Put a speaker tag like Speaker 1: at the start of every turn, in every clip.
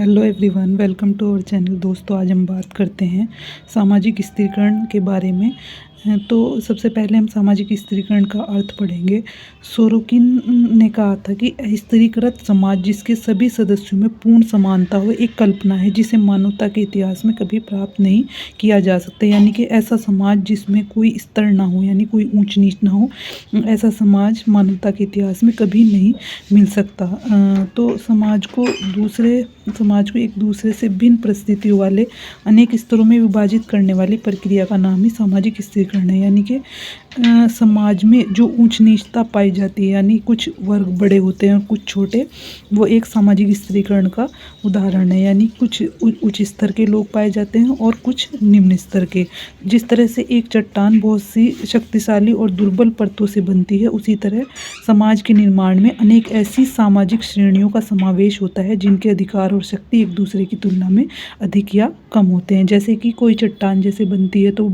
Speaker 1: Hello everyone, welcome to our channel. दोस्तों, आज हम बात करते हैं सामाजिक स्थिरीकरण के बारे में। तो सबसे पहले हम सामाजिक स्थिरीकरण का अर्थ पढ़ेंगे। सोरोकिन ने कहा था कि स्थिरीकृत समाज जिसके सभी सदस्यों में पूर्ण समानता हो एक कल्पना है जिसे मानवता के इतिहास में कभी प्राप्त नहीं किया जा सकता। यानी कि ऐसा समाज जिसमें कोई स्तर ना हो, यानी कोई ऊंच नीच ना हो, ऐसा समाज मानवता के इतिहास में कभी नहीं मिल सकता। तो समाज को एक दूसरे से भिन्न परिस्थितियों वाले अनेक स्तरों में विभाजित करने वाली प्रक्रिया का नाम ही सामाजिक स्थिरीकरण है। यानी कि समाज में जो ऊंच नीचता पाई जाती है, यानी कुछ वर्ग बड़े होते हैं और कुछ छोटे, वो एक सामाजिक स्थिरीकरण का उदाहरण है। यानी कुछ उच्च स्तर के लोग पाए जाते हैं और कुछ निम्न स्तर के। जिस तरह से एक चट्टान बहुत सी शक्तिशाली और दुर्बल परतों से बनती है, उसी तरह समाज के निर्माण में अनेक ऐसी सामाजिक श्रेणियों का समावेश होता है जिनके अधिकार और शक्ति एक दूसरे की तुलना में अधिक या कम होते हैं। जैसे कि कोई चट्टान जैसे बनती है तो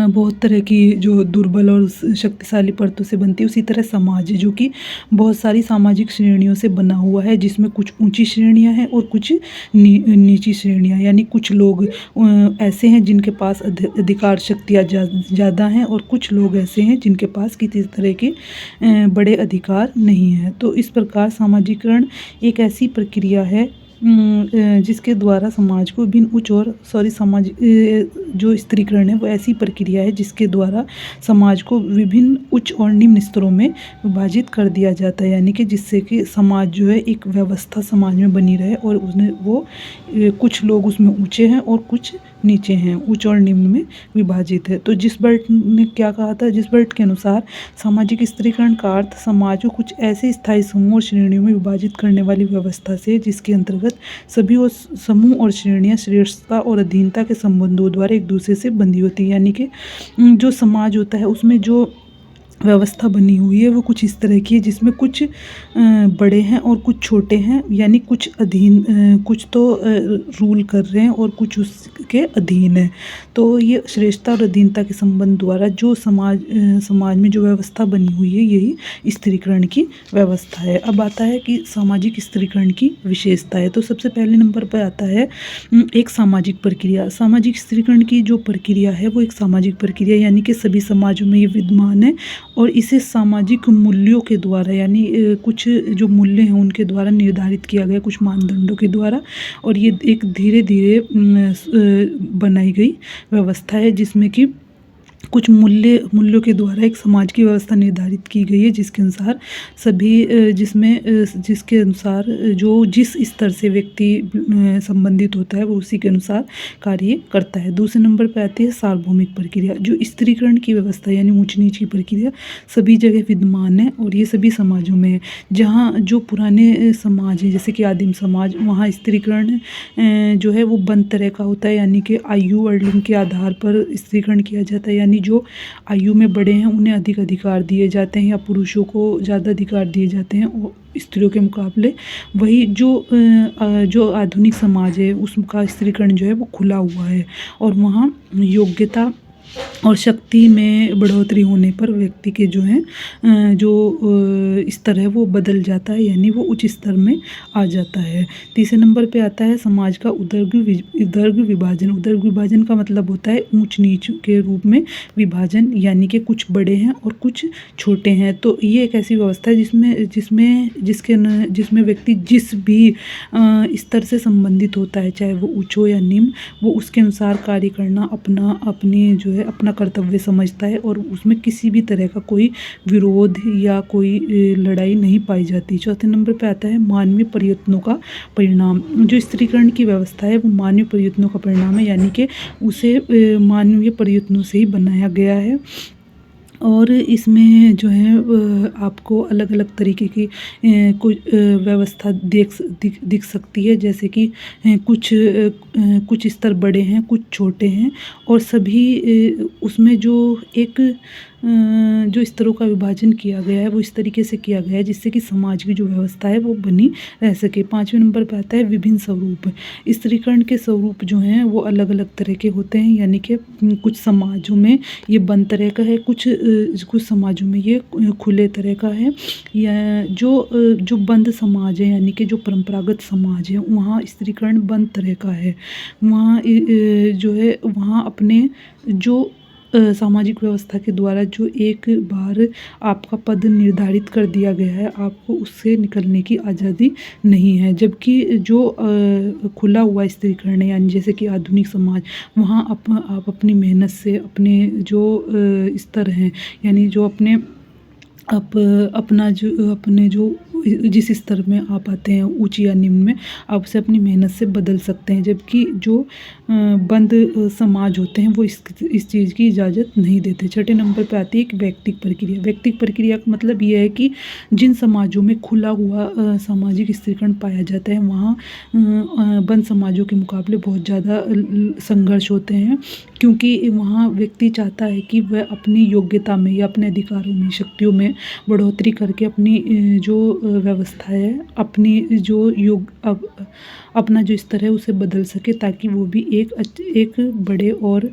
Speaker 1: बहुत तरह की जो दुर्बल और शक्तिशाली परतों से बनती है, उसी तरह समाज है जो कि बहुत सारी सामाजिक श्रेणियों से बना हुआ है, जिसमें कुछ ऊंची श्रेणियां हैं और कुछ नीची श्रेणियां। यानी कुछ लोग ऐसे हैं जिनके पास अधिकार शक्तियाँ ज़्यादा हैं और कुछ लोग ऐसे हैं जिनके पास किसी तरह के बड़े अधिकार नहीं हैं। तो इस प्रकार सामाजिकरण एक ऐसी प्रक्रिया है जिसके द्वारा समाज को भिन्न उच्च और जो स्त्रीकरण है वो ऐसी प्रक्रिया है जिसके द्वारा समाज को विभिन्न उच्च और निम्न स्तरों में विभाजित कर दिया जाता है। यानी कि जिससे कि समाज जो है एक व्यवस्था समाज में बनी रहे और कुछ लोग उसमें ऊंचे हैं और कुछ नीचे हैं, उच्च और निम्न में विभाजित है। तो जिसबर्ट ने क्या कहा था? जिसबर्ट के अनुसार सामाजिक स्त्रीकरण का अर्थ समाज को कुछ ऐसे स्थायी समूह और श्रेणियों में विभाजित करने वाली व्यवस्था से जिसके अंतर्गत सभी समूह और श्रेणियां श्रेष्ठता और अधीनता के संबंधों द्वारा एक दूसरे से बंधी होती है। यानी कि जो समाज होता है उसमें जो व्यवस्था बनी हुई है वो कुछ इस तरह की है जिसमें कुछ बड़े हैं और कुछ छोटे हैं। यानी कुछ कुछ तो रूल कर रहे हैं और कुछ उसके अधीन है। तो ये श्रेष्ठता और अधीनता के संबंध द्वारा जो समाज में जो व्यवस्था बनी हुई है, यही स्त्रीकरण की व्यवस्था है। अब आता है कि सामाजिक स्त्रीकरण की विशेषता है। तो सबसे पहले नंबर पर आता है एक सामाजिक प्रक्रिया। सामाजिक स्त्रीकरण की जो प्रक्रिया है वो एक सामाजिक प्रक्रिया, यानी कि सभी समाजों में ये विद्यमान है और इसे सामाजिक मूल्यों के द्वारा, यानी कुछ जो मूल्य हैं उनके द्वारा निर्धारित किया गया, कुछ मानदंडों के द्वारा। और ये एक धीरे धीरे बनाई गई व्यवस्था है जिसमें कि कुछ मूल्यों के द्वारा एक समाज की व्यवस्था निर्धारित की गई है जिसके अनुसार जिसके अनुसार जो जिस स्तर से व्यक्ति संबंधित होता है वो उसी के अनुसार कार्य करता है। दूसरे नंबर पर आती है सार्वभौमिक प्रक्रिया। जो स्त्रीकरण की व्यवस्था यानी ऊंच नीच की प्रक्रिया सभी जगह विद्यमान है और ये सभी समाजों में है। जहाँ जो पुराने समाज हैं जैसे कि आदिम समाज, वहाँ स्त्रीकरण जो है वो बंद तरह का होता है, यानी कि आयु और लिंग के आधार पर स्त्रीकरण किया जाता है। यानी जो आयु में बड़े हैं उन्हें अधिक अधिकार दिए जाते हैं या पुरुषों को ज़्यादा अधिकार दिए जाते हैं और स्त्रियों के मुकाबले। वही जो आधुनिक समाज है उसका स्त्रीकरण जो है वो खुला हुआ है और वहाँ योग्यता और शक्ति में बढ़ोतरी होने पर व्यक्ति के जो है जो स्तर है वो बदल जाता है, यानी वो उच्च स्तर में आ जाता है। तीसरे नंबर पे आता है समाज का उदर्ग विभाजन। उदर्ग विभाजन का मतलब होता है ऊंच नीच के रूप में विभाजन, यानी कि कुछ बड़े हैं और कुछ छोटे हैं। तो ये एक ऐसी व्यवस्था है जिसमें व्यक्ति जिस भी स्तर से संबंधित होता है, चाहे वो उच्च हो या निम्न, वो उसके अनुसार कार्य करना अपना कर्तव्य समझता है और उसमें किसी भी तरह का कोई विरोध या कोई लड़ाई नहीं पाई जाती। चौथे नंबर पे आता है मानवीय प्रयत्नों का परिणाम। जो स्त्रीकरण की व्यवस्था है वो मानवीय प्रयत्नों का परिणाम है, यानी कि उसे मानवीय प्रयत्नों से ही बनाया गया है। और इसमें जो है आपको अलग अलग तरीके की कुछ व्यवस्था दिख सकती है, जैसे कि कुछ स्तर बड़े हैं, कुछ छोटे हैं और सभी उसमें जो एक जो स्तरों का विभाजन किया गया है वो इस तरीके से किया गया है जिससे कि समाज की जो व्यवस्था है वो बनी रह सके। 5वें नंबर पे आता है विभिन्न स्वरूप। स्त्रीकरण के स्वरूप जो हैं वो अलग-अलग तरह के होते हैं, यानी कि कुछ समाजों में ये बंद तरह का है, कुछ समाजों में ये खुले तरह का है। या जो बंद समाज है, यानी कि जो परंपरागत समाज है, वहाँ स्त्रीकरण बंद तरह का है। वहाँ जो है वहाँ अपने जो सामाजिक व्यवस्था के द्वारा जो एक बार आपका पद निर्धारित कर दिया गया है, आपको उससे निकलने की आज़ादी नहीं है। जबकि जो खुला हुआ स्त्रीकरण है, यानी जैसे कि आधुनिक समाज, वहाँ आप अपनी मेहनत से अपने जो स्तर हैं, यानी जो अपने जो जिस स्तर में आप आते हैं, ऊँची या निम्न में, आप उसे अपनी मेहनत से बदल सकते हैं। जबकि जो बंद समाज होते हैं वो इस चीज़ की इजाज़त नहीं देते। छठे नंबर पे आती है एक व्यक्तिक प्रक्रिया। व्यक्तिक प्रक्रिया का मतलब ये है कि जिन समाजों में खुला हुआ सामाजिक स्त्रीकरण पाया जाता है, वहाँ बंद समाजों के मुकाबले बहुत ज़्यादा संघर्ष होते हैं, क्योंकि वहाँ व्यक्ति चाहता है कि वह अपनी योग्यता में या अपने अधिकारों में, शक्तियों में बढ़ोतरी करके अपनी जो व्यवस्था है, अपनी जो अपना जो स्तर है उसे बदल सके, ताकि वो भी एक बड़े और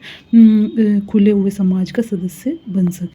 Speaker 1: खुले हुए समाज का सदस्य बन सके।